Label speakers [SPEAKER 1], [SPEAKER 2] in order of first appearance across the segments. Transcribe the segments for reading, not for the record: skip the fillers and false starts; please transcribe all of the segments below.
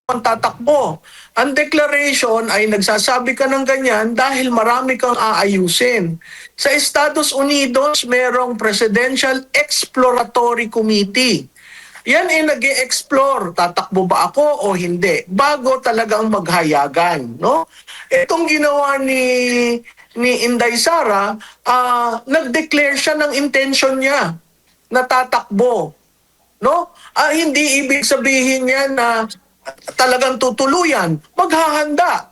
[SPEAKER 1] ang tatakbo. Ang declaration ay nagsasabi ka ng ganyan dahil marami kang aayusin. Sa Estados Unidos, merong Presidential Exploratory Committee. Yan ay nag-e-explore, tatakbo ba ako o hindi, bago talagang maghayagan. No? Itong ginawa ni Inday Sara, nag-declare siya ng intention niya na tatakbo. No? Hindi ibig sabihin niya na talagang tutuluyan, maghahanda.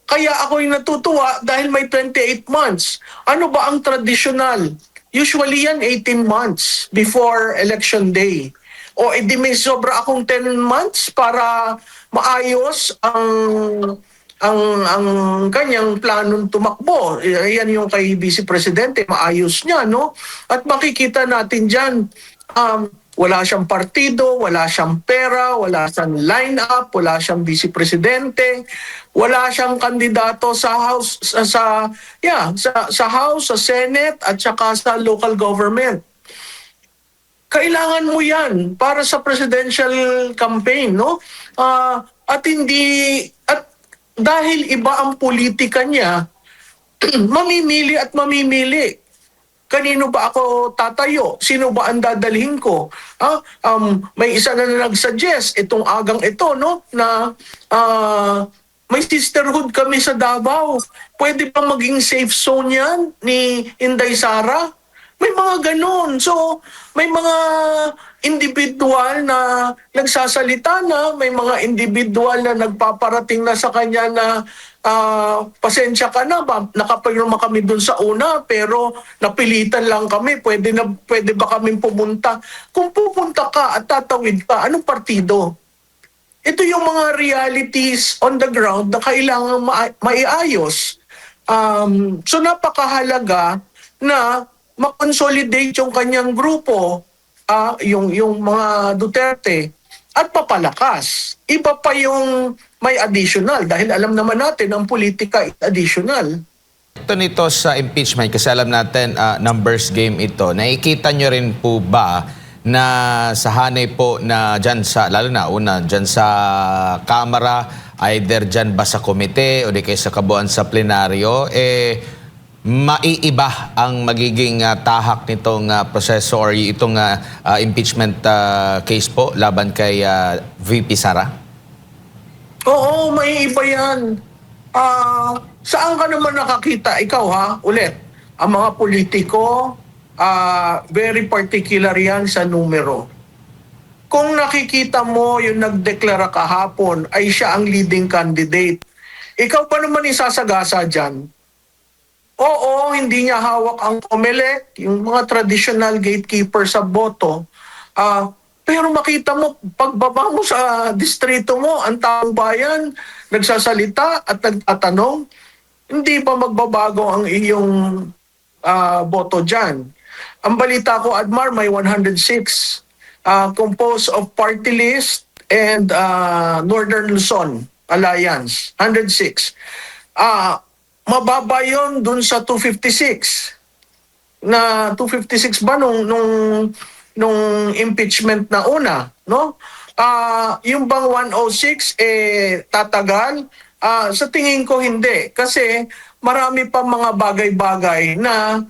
[SPEAKER 1] Kaya ako'y natutuwa dahil may 28 months. Ano ba ang traditional? Usually yan 18 months before election day. O edi may sobra akong 10 months para maayos ang kanyang planong tumakbo. Yan yung kay Vice Presidente, maayos niya, no? At makikita natin diyan, wala siyang partido, wala siyang pera, wala siyang line-up, wala siyang Vice Presidente, wala siyang kandidato sa House, sa House, sa Senate, at saka sa local government. Kailangan mo yan para sa presidential campaign, no? At dahil iba ang politika niya, mamimili at mamimili. Kanino ba ako tatayo? Sino ba ang dadalhin ko? May isa na nag-suggest itong agang ito, no? Na may sisterhood kami sa Davao. Pwede ba maging safe zone yan ni Inday Sara? May mga ganun. So, may mga individual na nagsasalita na, may mga individual na nagpaparating na sa kanya na pasensya ka na ba, nakapirma kami dun sa una pero napilitan lang kami, pwede ba kaming pumunta? Kung pupunta ka at tatawid ka, anong partido? Ito yung mga realities on the ground na kailangan maiayos. So napakahalaga na makonsolidate yung kanyang grupo, yung mga Duterte, at papalakas. Iba pa yung may additional dahil alam naman natin ang politika additional.
[SPEAKER 2] Ito nito sa impeachment kasi alam natin numbers game ito. Nakikita nyo rin po ba na sa hanay po na dyan sa, lalo na una, dyan sa Kamara, either dyan ba sa komite o di kayo sa kabuuan sa plenaryo, maiiba ang magiging tahak nitong proseso or itong impeachment case po laban kay VP Sara?
[SPEAKER 1] Oo, maiiba yan. Saan ka naman nakakita? Ikaw ulit. Ang mga politiko, very particular yan sa numero. Kung nakikita mo yung nagdeklara kahapon ay siya ang leading candidate, ikaw pa naman isasagasa dyan. Oo, hindi niya hawak ang COMELEC, yung mga traditional gatekeeper sa boto. Pero makita mo, pagbaba mo sa distrito mo, ang taong bayan nagsasalita at nagtatanong, hindi ba magbabago ang iyong boto dyan? Ang balita ko, Admar, may 106 composed of party list and Northern Luzon Alliance, 106. Mababa yun dun sa 256. Na 256 ba nung impeachment na una, no? Yung bang 106 tatagal? Sa tingin ko hindi kasi marami pa mga bagay-bagay na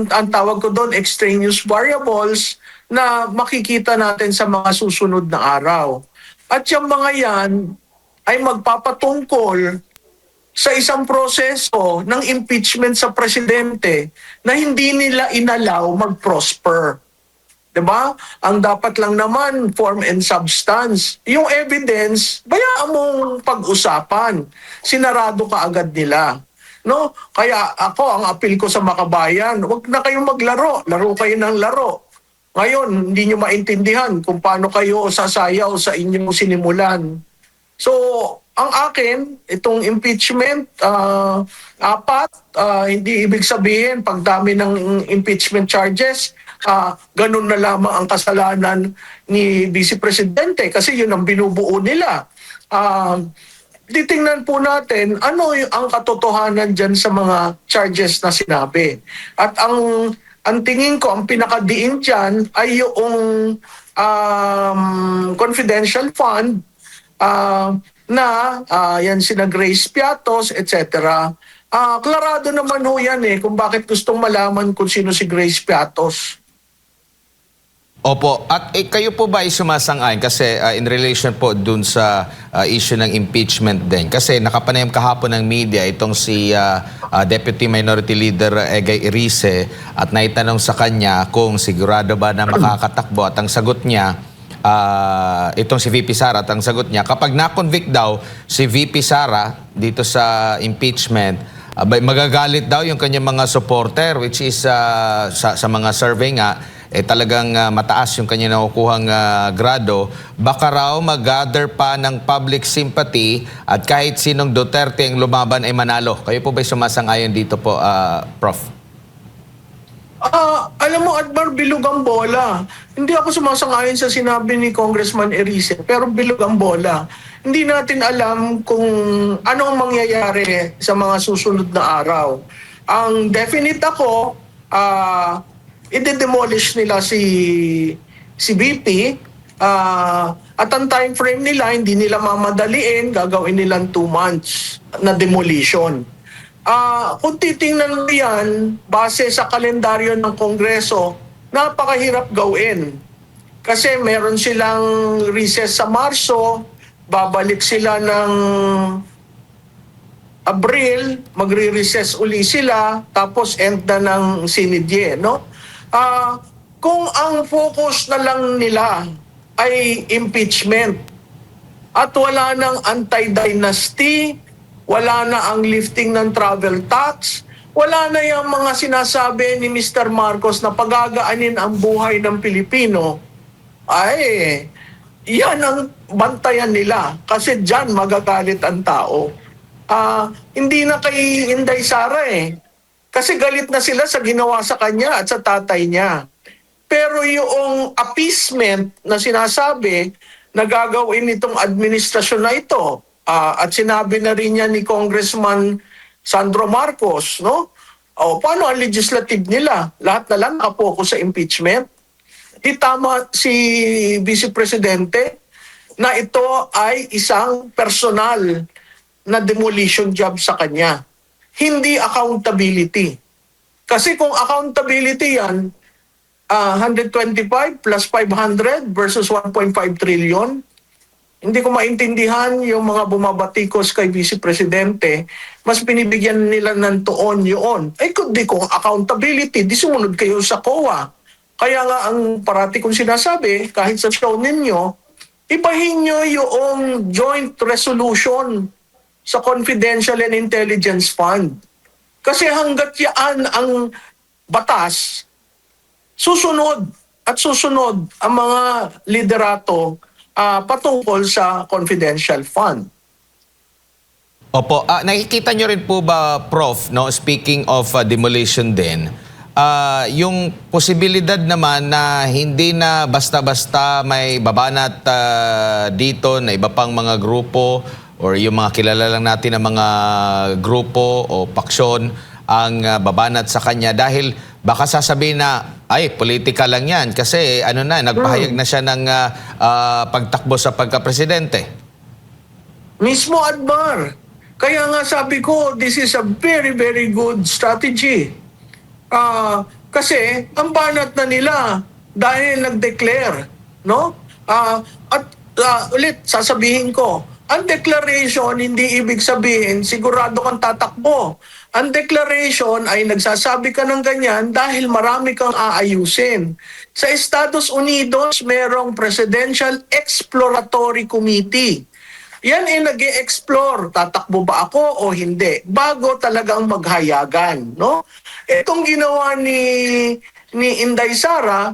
[SPEAKER 1] ang tawag ko doon extraneous variables na makikita natin sa mga susunod na araw. At yung mga yan ay magpapatungkol sa isang proseso ng impeachment sa presidente na hindi nila inalaw mag-prosper. Diba? Ang dapat lang naman, form and substance. Yung evidence, bayaan mong pag-usapan. Sinarado ka agad nila. No? Kaya ako, ang appeal ko sa makabayan, huwag na kayong maglaro. Laro kayo ng laro. Ngayon, hindi nyo maintindihan kung paano kayo sasayaw sa inyong sinimulan. So, ang akin, itong impeachment, hindi ibig sabihin, pagdami ng impeachment charges, ganun na lamang ang kasalanan ni Vice Presidente kasi yun ang binubuo nila. Titingnan po natin ano ang katotohanan dyan sa mga charges na sinabi. At ang tingin ko, ang pinakadiin dyan ay yung confidential fund yan sina Grace Piatos, etc. Klarado naman ho yan kung bakit gustong malaman kung sino si Grace Piatos.
[SPEAKER 2] Opo. At kayo po ba ay sumasang-ayon? Kasi in relation po dun sa issue ng impeachment din. Kasi nakapanayam kahapon ng media itong si Deputy Minority Leader Egay Erice at naitanong sa kanya kung sigurado ba na makakatakbo at ang sagot niya, itong si VP Sara at ang sagot niya, kapag na-convict daw si VP Sara dito sa impeachment, magagalit daw yung kanyang mga supporter, which is sa mga survey nga, talagang mataas yung kanya nakukuhang grado. Baka raw mag-gather pa ng public sympathy at kahit sinong Duterte ang lumaban ay manalo. Kayo po ba'y sumasang-ayon dito po, Prof?
[SPEAKER 1] Alam mo, Admar, bilog ang bola. Hindi ako sumasang-ayon sa sinabi ni Congressman Erice, pero bilog ang bola. Hindi natin alam kung ano ang mangyayari sa mga susunod na araw. Ang definite ako, i-demolish nila si BP, at ang time frame nila, hindi nila mamadaliin, gagawin nilang 2 months na demolition. Kung titingnan mo yan, base sa kalendaryo ng Kongreso, napakahirap gawin. Kasi meron silang recess sa Marso, babalik sila ng Abril, magre-recess uli sila, tapos end na ng sinidye, no? Kung ang focus na lang nila ay impeachment at wala ng anti-dynasty, wala na ang lifting ng travel tax, wala na yung mga sinasabi ni Mr. Marcos na pagagaanin ang buhay ng Pilipino, ay yan ang bantayan nila kasi dyan magagalit ang tao. Hindi na kay Inday Sara kasi galit na sila sa ginawa sa kanya at sa tatay niya. Pero yung appeasement na sinasabi na gagawin nitong administrasyon na ito, at sinabi na rin niya ni Congressman Sandro Marcos, no? Paano ang legislative nila? Lahat na lang nakapokus sa impeachment. Di tama si Vice Presidente na ito ay isang personal na demolition job sa kanya. Hindi accountability. Kasi kung accountability yan, 125 plus 500 versus 1.5 trillion, hindi ko maintindihan yung mga bumabatikos kay Vice Presidente, mas binibigyan nila ng tuon yun. Kundi kung accountability, di sumunod kayo sa COA. Kaya nga ang parati kong sinasabi, kahit sa show ninyo, ibahin nyo yung joint resolution sa Confidential and Intelligence Fund. Kasi hanggat yan ang batas, susunod at susunod ang mga liderato patungkol sa Confidential Fund.
[SPEAKER 2] Opo. Nakikita nyo rin po ba, Prof, no, speaking of demolition din, yung posibilidad naman na hindi na basta-basta may babanat dito na iba pang mga grupo or yung mga kilala lang natin na mga grupo o paksyon ang babanat sa kanya dahil baka sasabihin na, ay, politika lang yan kasi nagpahayag na siya ng pagtakbo sa pagka-presidente.
[SPEAKER 1] Mismo, Admar. Kaya nga sabi ko, this is a very, very good strategy. Kasi ang banat na nila dahil nag-declare, no? Ulit, sasabihin ko, ang declaration hindi ibig sabihin sigurado kang tatakbo. Ang declaration ay nagsasabi ka ng ganyan dahil marami kang aayusin. Sa Estados Unidos, merong Presidential Exploratory Committee. Yan ay nag-e-explore, tatakbo ba ako o hindi, bago talagang maghayagan, no? Itong ginawa ni Inday Sara,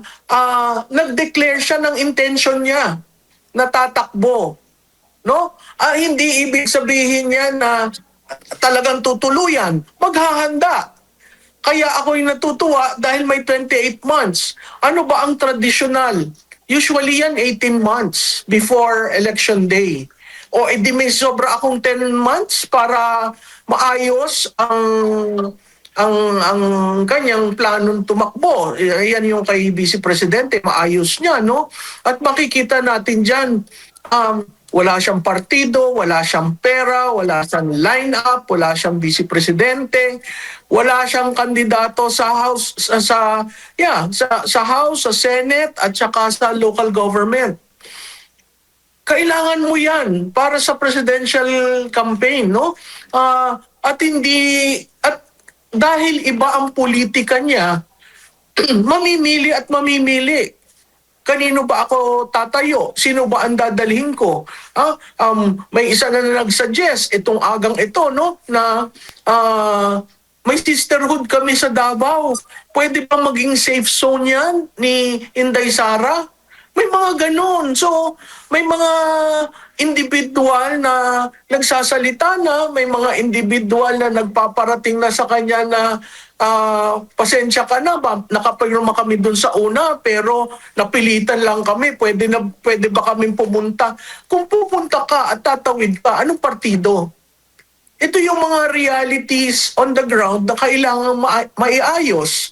[SPEAKER 1] nag-declare siya ng intention niya na tatakbo, no? Hindi ibig sabihin niya na talagang tutuluyan, maghahanda. Kaya ako'y natutuwa dahil may 28 months. Ano ba ang traditional? Usually yan 18 months before election day. O edi may sobra akong 10 months para maayos ang kanyang planong tumakbo. Yan yung kay Vice Presidente, maayos niya, no? At makikita natin dyan, wala siyang partido, wala siyang pera, wala siyang line-up, wala siyang vice-presidente, wala siyang kandidato sa House, sa House, sa Senate, at saka sa local government. Kailangan mo yan para sa presidential campaign, no? At dahil iba ang politika niya, mamimili at mamimili. Kanino ba ako tatayo? Sino ba ang dadalhin ko? May isa na nag-suggest itong agang ito, no? Na may sisterhood kami sa Davao. Pwede pa maging safe zone yan ni Inday Sara? May mga ganun. So, may mga individual na nagsasalita na, may mga individual na nagpaparating na sa kanya na pasensya ka na ba, nakapirma kami dun sa una pero napilitan lang kami, pwede ba kami pumunta? Kung pupunta ka at tatawid ka, anong partido? Ito yung mga realities on the ground na kailangan maiayos.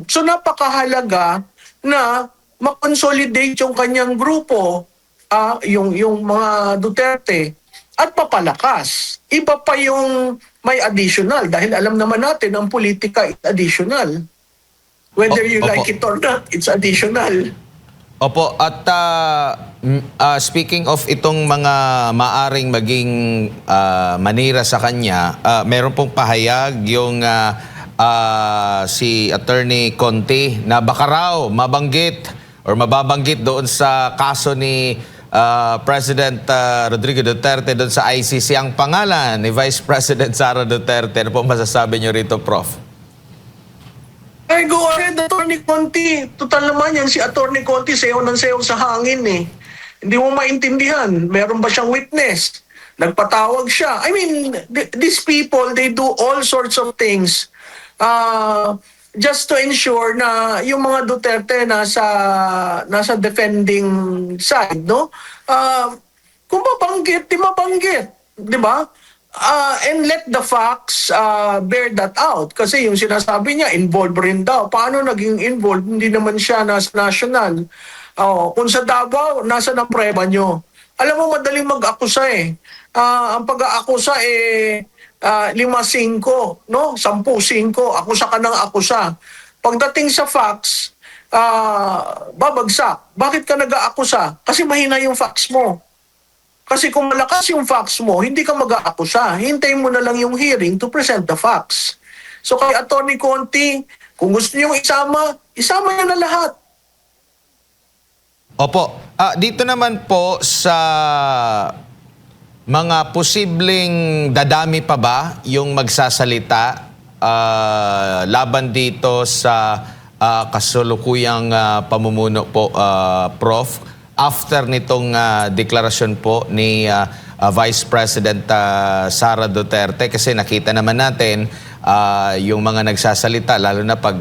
[SPEAKER 1] So napakahalaga na makonsolidate yung kanyang grupo, yung mga Duterte, at papalakas. Iba pa yung may additional dahil alam naman natin ang politika is additional. Whether you like it or not, it's additional.
[SPEAKER 2] Opo, at speaking of itong mga maaring maging manira sa kanya, meron pong pahayag yung si Attorney Conti na baka raw mababanggit doon sa kaso ni President Rodrigo Duterte doon sa ICC ang pangalan ni Vice President Sara Duterte. Ano po masasabi niyo rito, Prof?
[SPEAKER 1] Ay, go ahead, Attorney Conti. Total naman yan, si Attorney Conti, sayaw ng sayaw sa hangin eh. Hindi mo maintindihan. Meron ba siyang witness? Nagpatawag siya. I mean, these people, they do all sorts of things just to ensure na yung mga Duterte nasa defending side, no? Kung mabanggit, di mabanggit. Di ba? And let the facts bear that out. Kasi yung sinasabi niya, involved rin daw. Paano naging involved? Hindi naman siya national. Kung sa Davao, nasa ng preba nyo? Alam mo, madaling mag-akusa eh. Ang pag-aakusa eh, 5-5, no? 10-5. Akusa ka ng akusa. Pagdating sa facts, babagsak. Bakit ka nag-aakusa? Kasi mahina yung facts mo. Kasi kung malakas yung facts mo, hindi ka mag-aakusa. Hintayin mo na lang yung hearing to present the facts. So kay Attorney Conti, kung gusto niyong isama niyo na lahat.
[SPEAKER 2] Opo. Dito naman po sa mga posibleng dadami pa ba yung magsasalita laban dito sa kasulukuyang pamumuno po, Prof, after nitong deklarasyon po ni Vice President Sara Duterte? Kasi nakita naman natin yung mga nagsasalita, lalo na pag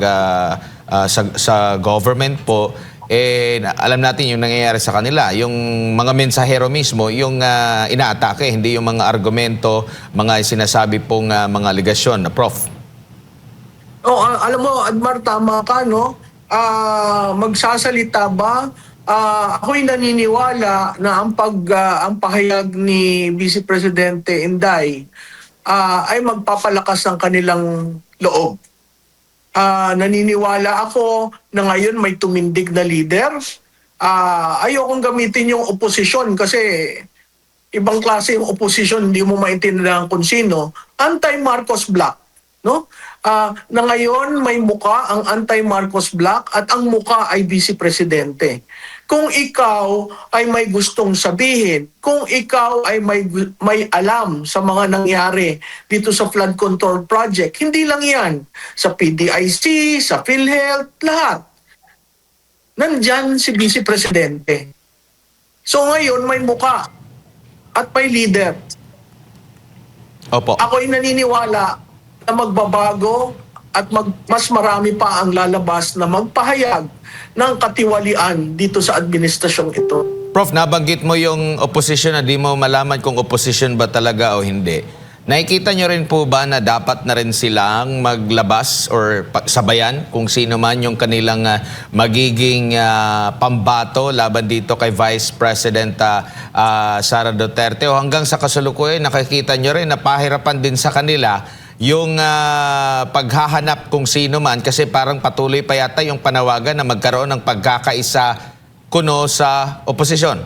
[SPEAKER 2] sa government po, alam natin yung nangyayari sa kanila. Yung mga mensahero mismo, yung inaatake, hindi yung mga argumento, mga sinasabi pong mga aligasyon. Prof?
[SPEAKER 1] Alam mo, Admar, tama ka, no? Magsasalita ba? Ako'y naniniwala na ang pahayag ni Vice Presidente Inday ay magpapalakas ng kanilang loob. Naniniwala ako na ngayon may tumindig na leader. Ayokong gamitin yung oposisyon kasi ibang klase yung oposisyon, hindi mo maintindihan kung sino. Anti-Marcos Bloc, no? Na ngayon may muka ang anti-Marcos Bloc at ang muka ay Vice Presidente. Kung ikaw ay may gustong sabihin, kung ikaw ay may alam sa mga nangyari dito sa flood control project, hindi lang yan. Sa PDIC, sa PhilHealth, lahat. Nandyan si Vice Presidente. So ngayon may muka at may leader.
[SPEAKER 2] Opo.
[SPEAKER 1] Ako'y naniniwala na magbabago at mas marami pa ang lalabas na magpahayag ng katiwalian dito sa administrasyong ito.
[SPEAKER 2] Prof, nabanggit mo yung opposition na di mo malaman kung opposition ba talaga o hindi. Nakikita nyo rin po ba na dapat na rin silang maglabas or sabayan kung sino man yung kanilang magiging pambato laban dito kay Vice President Sara Duterte? O hanggang sa kasalukuyan, nakikita nyo rin na pahirapan din sa kanila yung paghahanap kung sino man, kasi parang patuloy pa yata yung panawagan na magkaroon ng pagkakaisa kuno sa oposisyon.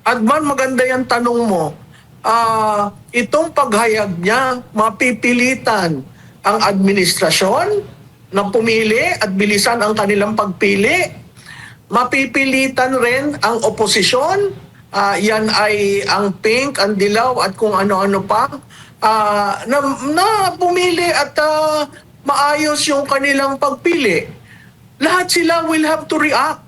[SPEAKER 1] Adman, maganda yung tanong mo. Itong paghayag niya, mapipilitan ang administrasyon na pumili at bilisan ang kanilang pagpili. Mapipilitan rin ang oposisyon. Yan ay ang pink, ang dilaw at kung ano-ano pa. Na pumili at maayos yung kanilang pagpili. Lahat sila will have to react.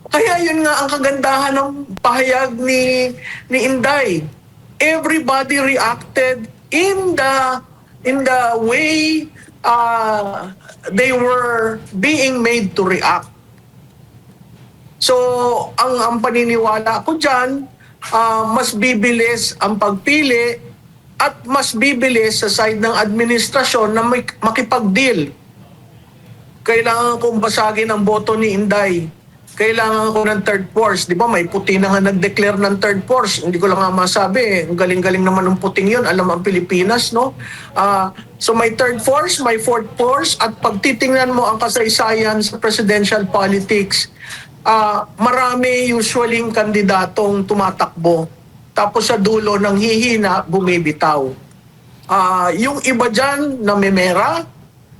[SPEAKER 1] Kaya yun nga ang kagandahan ng pahayag ni Inday. Everybody reacted in the way they were being made to react. So, ang paniniwala ko dyan, mas bibilis ang pagpili at mas bibilis sa side ng administrasyon na makipag-deal. Kailangan kong basagin ang boto ni Inday. Kailangan ko ng third force. Di ba may puti na nga nag-declare ng third force. Hindi ko lang nga masabi. Ang galing-galing naman ng puting yun. Alam ang Pilipinas, no? So may third force, may fourth force. At pag titingnan mo ang kasaysayan sa presidential politics, marami usually kandidatong tumatakbo. Tapos sa dulo ng hihina, bumibitaw. Yung iba dyan, namemera.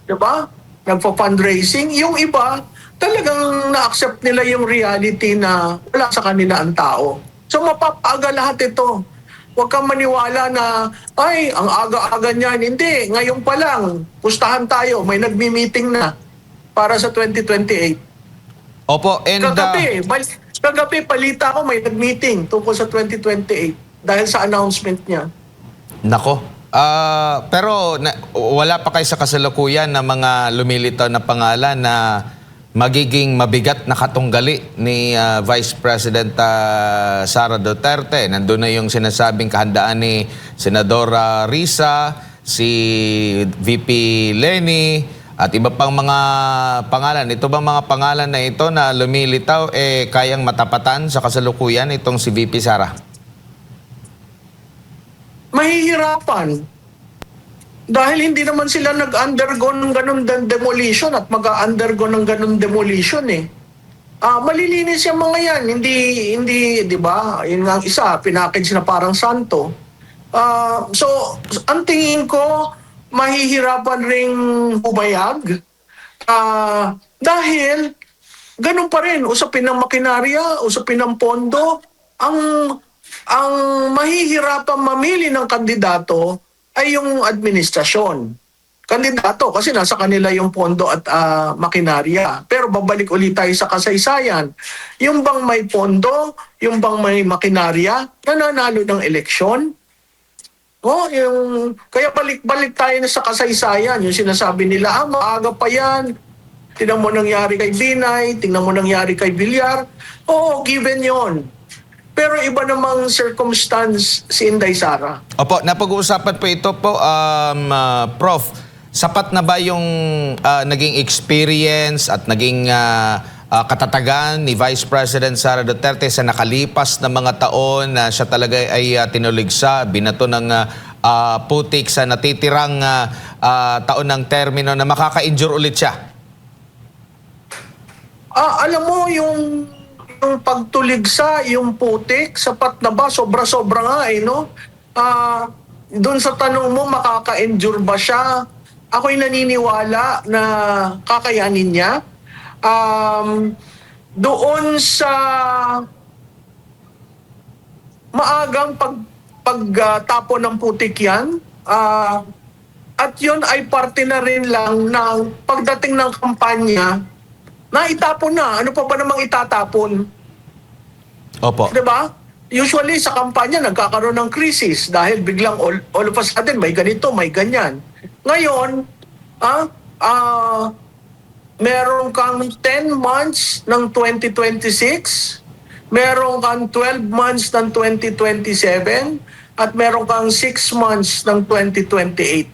[SPEAKER 1] Di ba? Nagpo-fundraising. Yung iba, talagang na-accept nila yung reality na wala sa kanila ang tao. So mapapaaga lahat ito. Huwag kang maniwala na, ay, ang aga-aga niyan. Hindi, ngayon pa lang, pustahan tayo, may nagmi-meeting na para sa 2028.
[SPEAKER 2] Opo, and
[SPEAKER 1] Kagabi, palita ko may nag-meeting tungkol sa 2028 dahil sa announcement niya.
[SPEAKER 2] nako. Pero wala pa kayo sa kasalukuyan na mga lumilitaw na pangalan na magiging mabigat na katunggali ni Vice President Sara Duterte. Nandun na yung sinasabing kahandaan ni Senadora Risa, si VP Leni, at iba pang mga pangalan. Ito bang mga pangalan na ito na lumilitaw kayang matapatan sa kasalukuyan itong si VP Sara?
[SPEAKER 1] Mahihirapan. Dahil hindi naman sila nag-undergo ng ganun demolition at mag-undergo ng ganun demolition eh. Malilinis yung mga yan. Hindi, di ba? Yun nga ang isa, pinackage na parang santo. So, ang tingin ko, mahihirapan ring humayag. Dahil, ganun pa rin, usapin ng makinarya, usapin ng pondo, ang mahihirapan mamili ng kandidato ay yung administrasyon. Kandidato, kasi nasa kanila yung pondo at makinarya. Pero babalik ulit tayo sa kasaysayan. Yung bang may pondo, yung bang may makinarya, nananalo ng eleksyon. Kaya balik-balik tayo na sa kasaysayan. Yung sinasabi nila, maaga pa yan. Tingnan mo nangyari kay Binay, tingnan mo nangyari kay Villar. Oo, given yon. Pero iba namang circumstance si Inday Sara.
[SPEAKER 2] Opo, napag-uusapan po ito po, Prof. Sapat na ba yung naging experience at naging katatagan ni Vice President Sara Duterte sa nakalipas na mga taon na siya talaga ay tinuligsa, binato ng putik sa natitirang taon ng termino na makaka-injure ulit siya?
[SPEAKER 1] Alam mo, yung pagtuligsa, yung putik, sapat na ba? Sobra-sobra nga no? Doon sa tanong mo, makaka-endure ba siya? Ako'y naniniwala na kakayanin niya. Doon sa maagang pagtapon ng putik yan, at yun ay parte na rin lang ng pagdating ng kampanya na itapon na. Ano pa ba namang itatapon?
[SPEAKER 2] Opo.
[SPEAKER 1] Diba? Usually sa kampanya nagkakaroon ng krisis dahil biglang all of a sudden may ganito, may ganyan. Ngayon, meron kang 10 months ng 2026, meron kang 12 months ng 2027, at meron kang 6 months ng 2028.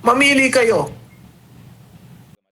[SPEAKER 1] Mamili kayo.